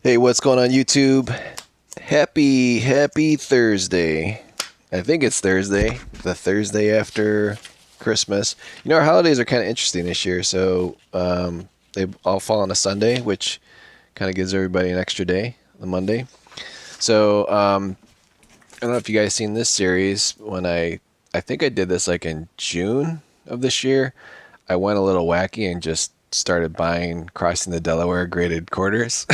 Hey, what's going on YouTube? Happy Thursday. I think it's Thursday, the Thursday after Christmas. You know, our holidays are kind of interesting this year, so they all fall on a Sunday, which kind of gives everybody an extra day, the Monday. So I don't know if you guys seen this series. I think I did this like in June of this year. I went a little wacky and just started buying Crossing the Delaware graded quarters,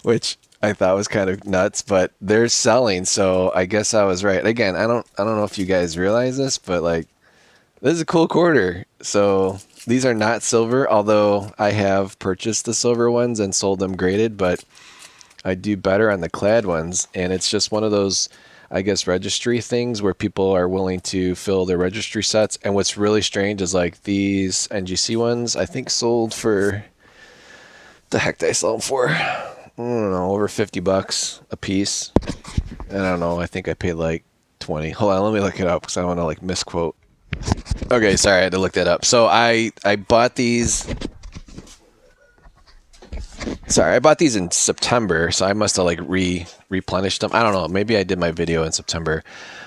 which I thought was kind of nuts, but they're selling, so I guess I was right. Again, I don't know if you guys realize this, but like this is a cool quarter. So these are not silver, although I have purchased the silver ones and sold them graded, but I do better on the clad ones, and it's just one of those, I guess, registry things where people are willing to fill their registry sets. And what's really strange is like these NGC ones, I think sold for the heck did I sell them for? I don't know, over $50 a piece. And I don't know, I think I paid like 20. Hold on, let me look it up because I want to like misquote. Okay, sorry, I had to look that up. So I bought these. Sorry, I bought these in September, so I must have like replenished them. I don't know. Maybe I did my video in September,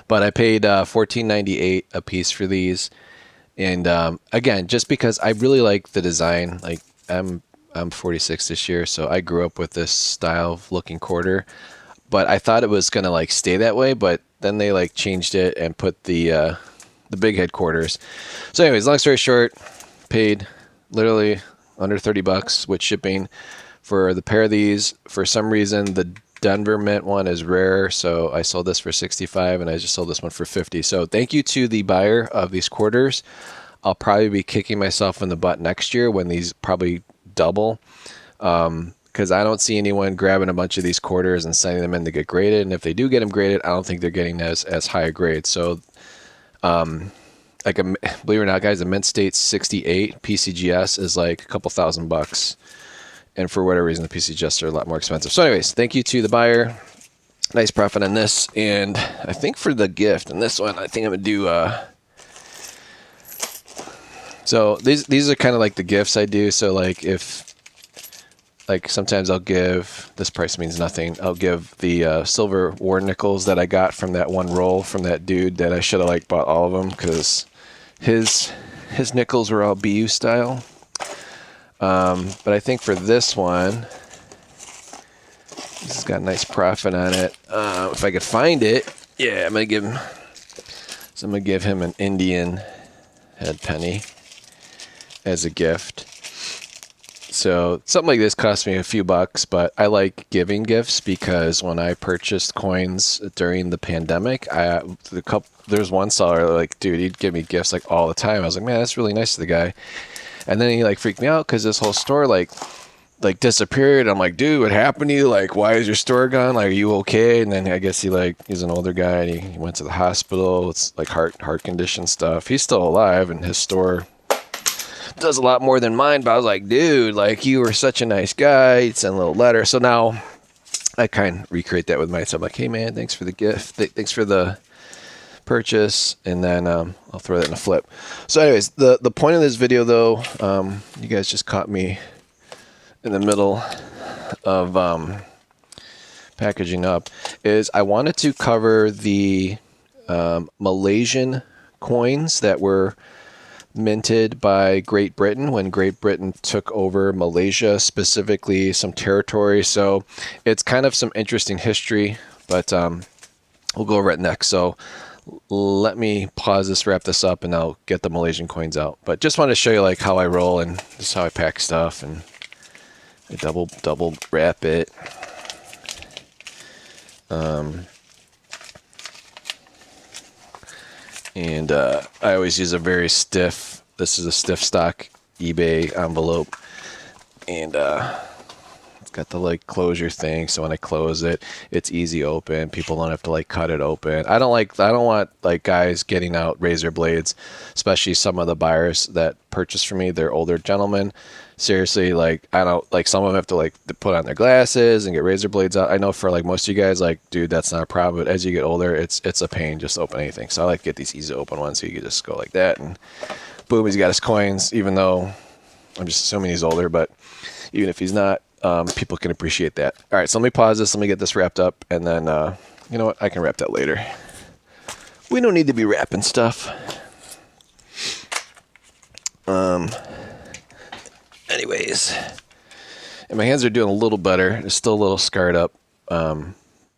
but I paid $14.98 a piece for these. And again, just because I really like the design. Like I'm 46 this year, so I grew up with this style of looking quarter. But I thought it was gonna like stay that way, but then they like changed it and put the big head quarters. So, anyways, long story short, paid literally under $30 with shipping for the pair of these. For some reason, the Denver mint one is rare, so I sold this for 65 and I just sold this one for 50. So thank you to the buyer of these quarters. I'll probably be kicking myself in the butt next year when these probably double, because I don't see anyone grabbing a bunch of these quarters and sending them in to get graded. And if they do get them graded, I don't think they're getting as high a grade. So like believe it or not, guys, a mint state 68 PCGS is like a couple $1,000. And for whatever reason, the PCGS are a lot more expensive. So anyways, thank you to the buyer. Nice profit on this. And I think for the gift and this one, I think I'm going to do, so these are kind of like the gifts I do. So like if, like sometimes I'll give, this price means nothing. I'll give the silver war nickels that I got from that one roll from that dude that I should have like bought all of them because his nickels were all BU style. But I think for this one, this has got a nice profit on it. If I could find it, yeah, I'm gonna give him. So I'm gonna give him an Indian head penny as a gift. So something like this cost me a few bucks, but I like giving gifts because when I purchased coins during the pandemic, there's one seller like, dude, he'd give me gifts like all the time. I was like, man, that's really nice of the guy. And then he like freaked me out because this whole store like disappeared. I'm like, dude, what happened to you? Like, why is your store gone? Like, are you okay? And then I guess he's an older guy and he went to the hospital. It's like heart condition stuff. He's still alive and his store does a lot more than mine. But I was like, dude, like you were such a nice guy. He'd send a little letter. So now I kind of recreate that with myself. I'm like, hey man, thanks for the gift. Thanks for the purchase, and then I'll throw that in a flip. So anyways, the point of this video though, you guys just caught me in the middle of packaging up, is I wanted to cover the Malaysian coins that were minted by Great Britain when Great Britain took over Malaysia, specifically some territory. So it's kind of some interesting history, but we'll go over it next. So let me pause this, wrap this up, and I'll get the Malaysian coins out. But just want to show you like how I roll and just how I pack stuff, and I double wrap it. And I always use a very stiff, this is a stiff stock eBay envelope, and it's got the like closure thing, so when I close it, it's easy open. People don't have to like cut it open. I don't want like guys getting out razor blades, especially some of the buyers that purchase from me. They're older gentlemen. Seriously, like I don't like, some of them have to like put on their glasses and get razor blades out. I know for like most of you guys, like, dude, that's not a problem. But as you get older, it's a pain just to open anything. So I like to get these easy to open ones, so you can just go like that and boom, he's got his coins. Even though I'm just assuming he's older, but even if he's not, people can appreciate that. All right, so let me pause this. Let me get this wrapped up, and then you know what? I can wrap that later. We don't need to be wrapping stuff. Anyways, and my hands are doing a little better. They're still a little scarred up.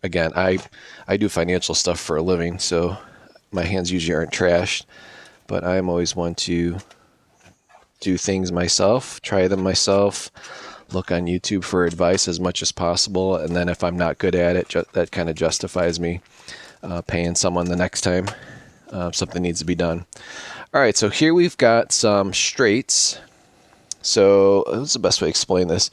Again, I do financial stuff for a living, so my hands usually aren't trashed. But I'm always one to do things myself, try them myself, look on YouTube for advice as much as possible, and then if I'm not good at it, that kind of justifies me paying someone the next time something needs to be done. All right, so here we've got some straits. So what's the best way to explain this?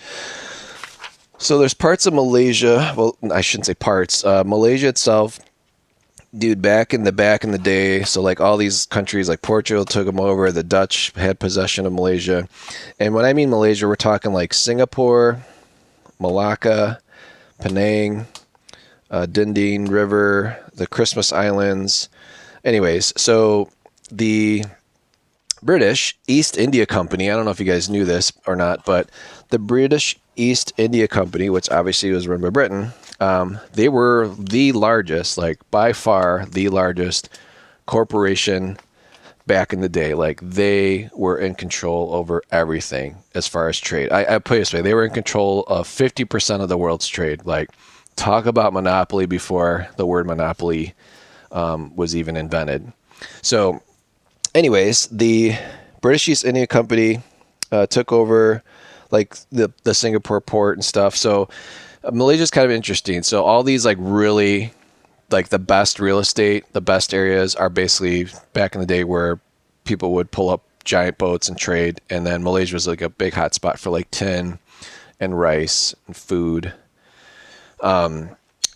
So there's parts of Malaysia. Well, I shouldn't say parts. Malaysia itself, dude, back in the day. So like all these countries, like Portugal took them over. The Dutch had possession of Malaysia, and when I mean Malaysia, we're talking like Singapore, Malacca, Penang, Dinding River, the Christmas Islands. Anyways, so the British East India Company, I don't know if you guys knew this or not, but the British East India Company, which obviously was run by Britain, they were the largest, like by far the largest corporation back in the day. Like they were in control over everything as far as trade. I put it this way, they were in control of 50% of the world's trade. Like talk about monopoly before the word monopoly was even invented. So anyways, the British East India Company took over like the Singapore port and stuff. So Malaysia's kind of interesting. So all these like really like the best real estate, the best areas are basically back in the day where people would pull up giant boats and trade. And then Malaysia was like a big hot spot for like tin and rice and food.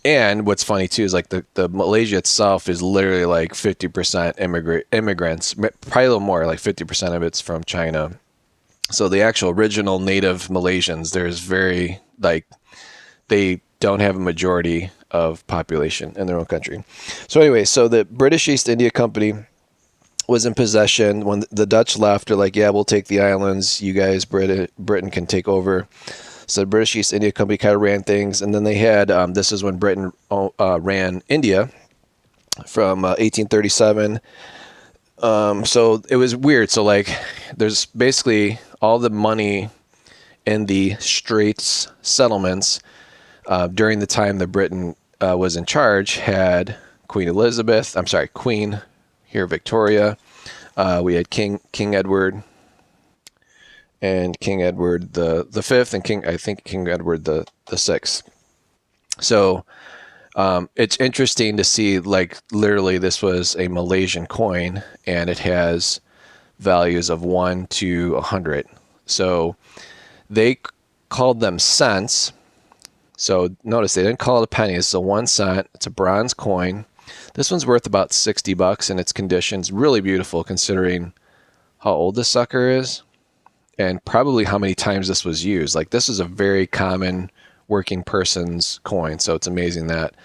And what's funny too is like the Malaysia itself is literally like 50% immigrants, probably a little more, like 50% of it's from China. So the actual original native Malaysians, there's very like they don't have a majority of population in their own country. So anyway, so the British East India Company was in possession. When the Dutch left, they're like, yeah, we'll take the islands. You guys, Britain can take over. So the British East India Company kind of ran things. And then they had, this is when Britain ran India from 1837. So it was weird. So like there's basically all the money in the Straits Settlements during the time that Britain was in charge had Queen Victoria. We had King Edward and King Edward the Fifth and King Edward the Sixth. So it's interesting to see like literally this was a Malaysian coin and it has values of 1 to 100. So they called them cents. So notice they didn't call it a penny. This is a 1 cent. It's a bronze coin. This one's worth about $60 in its condition's really beautiful considering how old this sucker is and probably how many times this was used. Like this is a very common working person's coin. So it's amazing that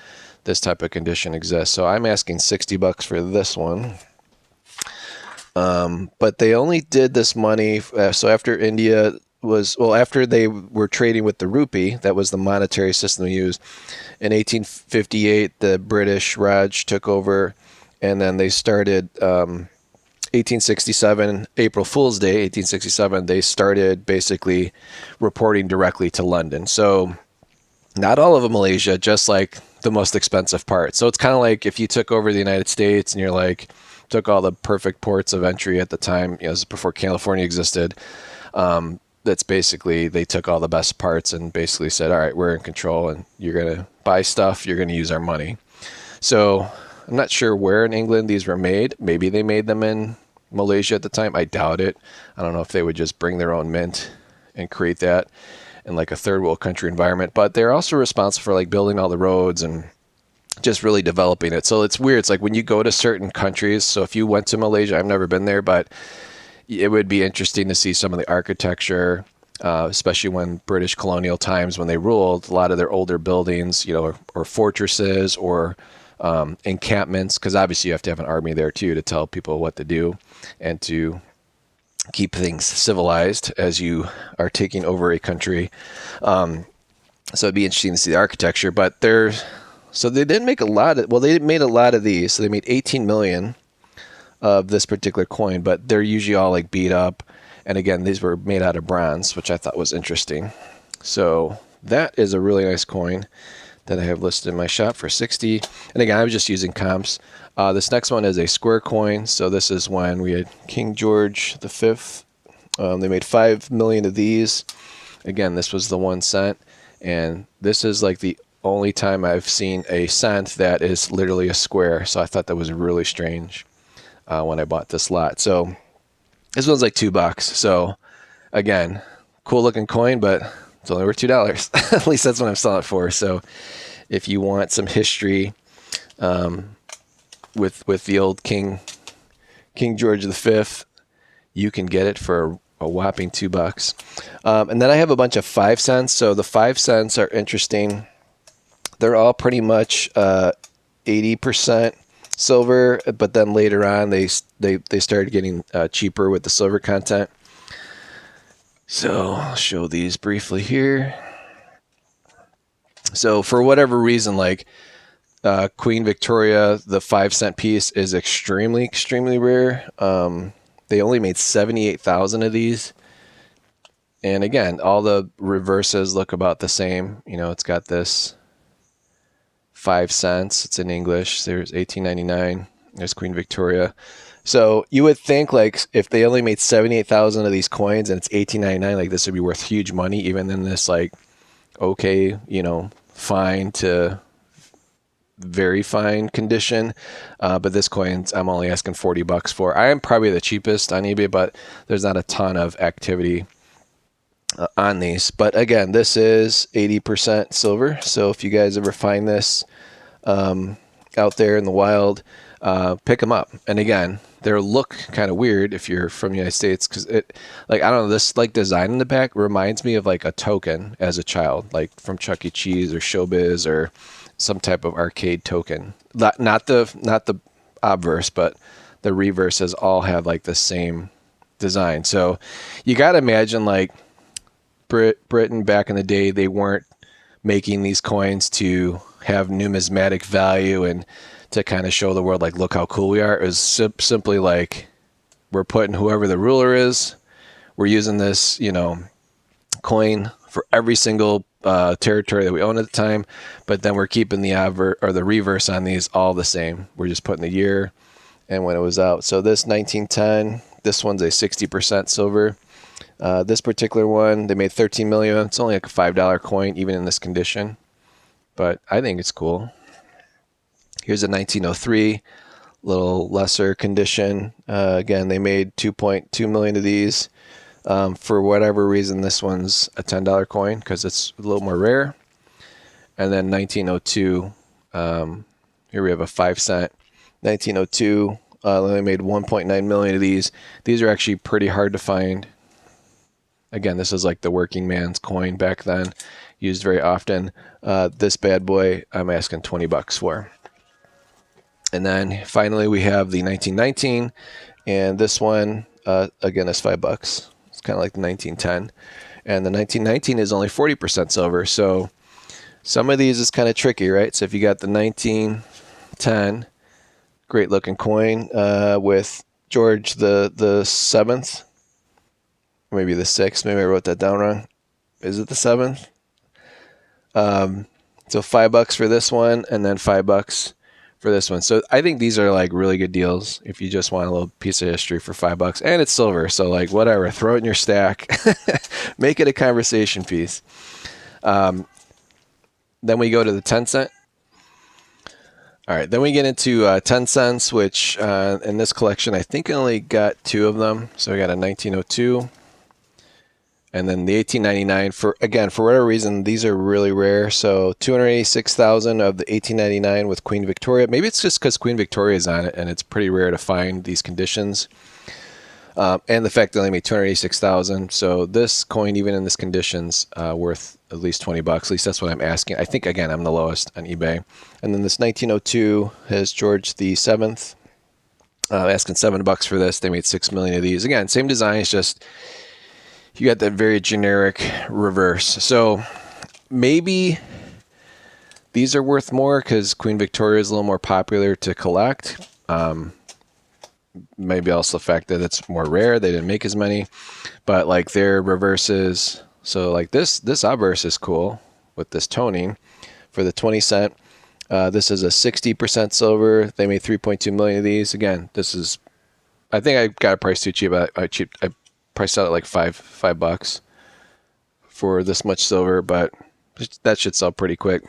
this type of condition exists. So I'm asking $60 for this one. But they only did this money. So after India after they were trading with the rupee, that was the monetary system they used. In 1858, the British Raj took over, and then they started 1867, April Fool's Day, 1867, they started basically reporting directly to London. So not all of Malaysia, just like the most expensive part. So it's kind of like if you took over the United States and you're like, took all the perfect ports of entry at the time, you know, this is before California existed. That's basically, they took all the best parts and basically said, all right, we're in control and you're going to buy stuff, you're going to use our money. So I'm not sure where in England these were made. Maybe they made them in Malaysia at the time. I doubt it. I don't know if they would just bring their own mint and create that in like a third world country environment. But they're also responsible for like building all the roads and just really developing it. So it's weird. It's like when you go to certain countries. So if you went to Malaysia, I've never been there, but it would be interesting to see some of the architecture, especially when British colonial times, when they ruled, a lot of their older buildings, you know, or fortresses or encampments, because obviously you have to have an army there too to tell people what to do and to keep things civilized as you are taking over a country. So it'd be interesting to see the architecture. But so they didn't make a lot of, well, they made a lot of these. So they made 18 million of this particular coin, but they're usually all like beat up. And again, these were made out of bronze, which I thought was interesting. So that is a really nice coin that I have listed in my shop for 60. And again, I was just using comps. This next one is a square coin. So this is when we had King George V. They made 5 million of these. Again, this was the 1 cent. And this is like the only time I've seen a cent that is literally a square. So I thought that was really strange when I bought this lot. So this one's like $2. So again, cool looking coin, but it's only worth $2. At least that's what I'm selling it for. So if you want some history with the old King George V, you can get it for a whopping $2. And then I have a bunch of 5 cents. So the 5 cents are interesting. They're all pretty much 80% silver, but then later on they started getting cheaper with the silver content. So I'll show these briefly here. So for whatever reason, like Queen Victoria, the 5 cent piece is extremely rare. They only made 78,000 of these. And again, all the reverses look about the same. You know, it's got this 5 cents. It's in English. There's 18.99. There's Queen Victoria. So you would think like if they only made 78,000 of these coins and it's 18.99, like this would be worth huge money, even in this like okay, you know, fine to very fine condition. But this coin I'm only asking $40 for. I am probably the cheapest on eBay, but there's not a ton of activity on these. But again, this is 80% silver. So if you guys ever find this out there in the wild, pick them up. And again, they look kind of weird if you're from the United States, because it, like, I don't know, this like design in the back reminds me of like a token as a child, like from Chuck E. Cheese or Showbiz or some type of arcade token. Not the obverse, but the reverses all have like the same design. So you got to imagine like Britain back in the day, they weren't making these coins to have numismatic value and to kind of show the world like, look how cool we are. It was simply like, we're putting whoever the ruler is, we're using this, you know, coin for every single territory that we own at the time, but then we're keeping the reverse on these all the same. We're just putting the year and when it was out. So this 1910, this one's a 60% silver. This particular one, they made 13 million. It's only like a $5 coin, even in this condition, but I think it's cool. Here's a 1903, little lesser condition. Again, they made 2.2 million of these. For whatever reason, this one's a $10 coin because it's a little more rare. And then 1902, here we have a 5 cent. 1902, they only made 1.9 million of these. These are actually pretty hard to find. Again, this is like the working man's coin back then, used very often. This bad boy, I'm asking $20 for. And then finally, we have the 1919, and this one, again, is $5. It's kind of like the 1910. And the 1919 is only 40% silver. So some of these is kind of tricky, right? So if you got the 1910, great looking coin with George the 7th, maybe the 6th, maybe I wrote that down wrong. Is it the 7th? So $5 for this one, and then $5 for this one. So I think these are like really good deals if you just want a little piece of history for $5, and it's silver. So like whatever, throw it in your stack, make it a conversation piece. Then we go to the 10 cent. All right, then we get into 10 cents, which in this collection, I think I only got 2 of them. So we got a 1902. And then the 1899, for whatever reason, these are really rare. So 286,000 of the 1899 with Queen Victoria. Maybe it's just because Queen Victoria is on it, and it's pretty rare to find these conditions. And the fact that they only made 286,000. So this coin, even in this conditions, worth at least $20. At least that's what I'm asking. I think, again, I'm the lowest on eBay. And then this 1902 has George the 7th. asking $7 for this. They made 6 million of these. Again, same design. It's just you got that very generic reverse. So maybe these are worth more because Queen Victoria is a little more popular to collect. Maybe also the fact that it's more rare. They didn't make as many, but like their reverses. So like this obverse is cool with this toning for the 20 cent. This is a 60% silver. They made 3.2 million of these. Again, this is, I think I got a price too cheap. I priced out at like $5 for this much silver, but that should sell pretty quick.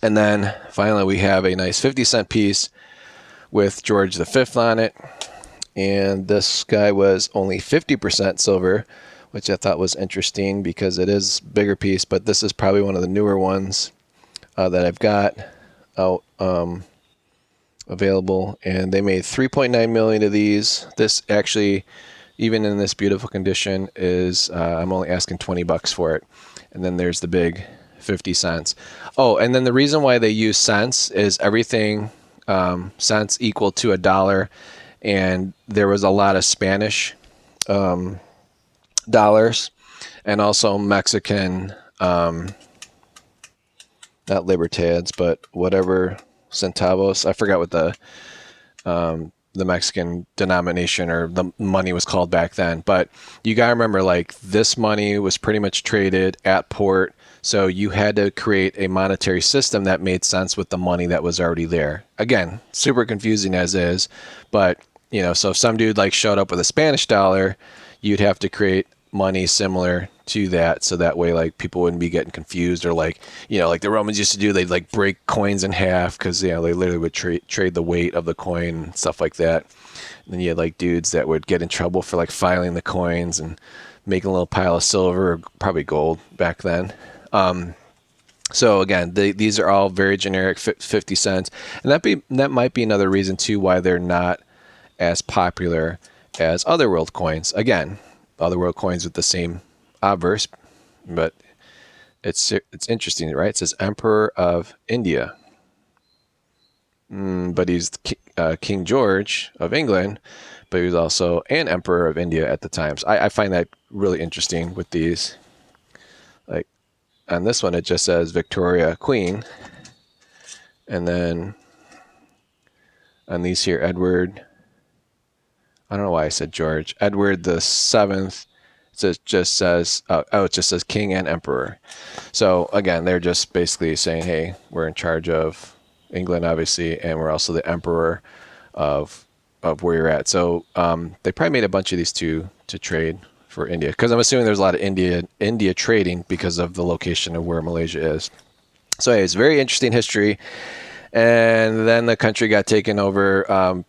And then finally we have a nice 50-cent piece with George V on it. And this guy was only 50% silver, which I thought was interesting because it is a bigger piece, but this is probably one of the newer ones that I've got out available. And they made 3.9 million of these. This actually, even in this beautiful condition, is I'm only asking $20 for it. And then there's the big 50 cents. Oh, and then the reason why they use cents is everything cents equal to $1, and there was a lot of Spanish dollars and also Mexican, not libertads, but whatever centavos. I forgot what the Mexican denomination or the money was called back then. But you got to remember, like, this money was pretty much traded at port. So you had to create a monetary system that made sense with the money that was already there. Again, super confusing as is, but you know, so if some dude like showed up with a Spanish dollar, you'd have to create money similar to that, so that way like people wouldn't be getting confused, or like, you know, like the Romans used to do, they'd like break coins in half because, you know, they literally would trade the weight of the coin and stuff like that. And then you had like dudes that would get in trouble for like filing the coins and making a little pile of silver, or probably gold back then. So again, these are all very generic 50 cents, and that might be another reason too why they're not as popular as other world coins. Again, other world coins with the same obverse, but it's interesting, right? It says Emperor of India, but he's King George of England, but he was also an Emperor of India at the time. So I find that really interesting with these. Like on this one, it just says Victoria Queen, and then on these here, Edward. I don't know why I said George. Edward the Seventh. It just says it just says King and Emperor. So again, they're just basically saying, hey, we're in charge of England, obviously, and we're also the Emperor of where you're at. So they probably made a bunch of these to trade for India, because I'm assuming there's a lot of India trading because of the location of where Malaysia is. So anyways, very interesting history. And then the country got taken over,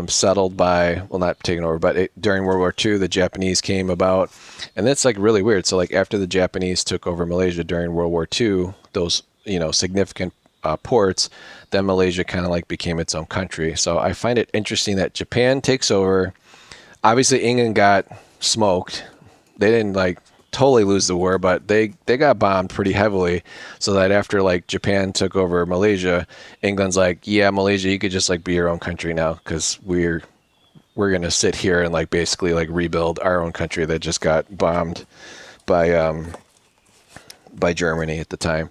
settled by, well, not taken over, but during World War II, the Japanese came about. And that's like really weird. So like after the Japanese took over Malaysia during World War II, those, you know, significant ports, then Malaysia kind of like became its own country. So I find it interesting that Japan takes over. Obviously, England got smoked. They didn't like totally lose the war, but they got bombed pretty heavily. So that after like Japan took over Malaysia, England's like, yeah, Malaysia, you could just like be your own country now, because we're gonna sit here and like basically like rebuild our own country that just got bombed by Germany at the time.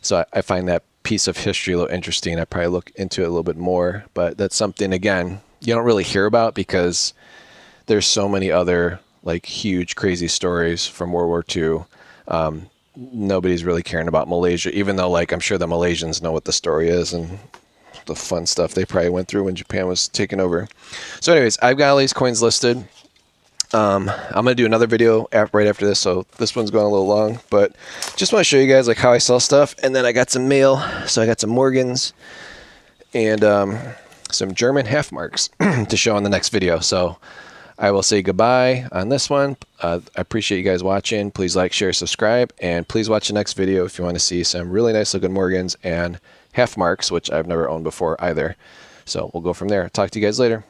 So I find that piece of history a little interesting. I probably look into it a little bit more, but that's something, again, you don't really hear about because there's so many other like huge crazy stories from World War II. Nobody's really caring about Malaysia, even though like I'm sure the Malaysians know what the story is and the fun stuff they probably went through when Japan was taken over. So anyways, I've got all these coins listed. I'm going to do another video right after this, so this one's going a little long, but just want to show you guys like how I sell stuff. And then I got some mail, so I got some Morgans and some German half marks to show in the next video. So I will say goodbye on this one. I appreciate you guys watching. Please like, share, subscribe, and please watch the next video if you want to see some really nice looking Morgans and half marks, which I've never owned before either. So we'll go from there. Talk to you guys later.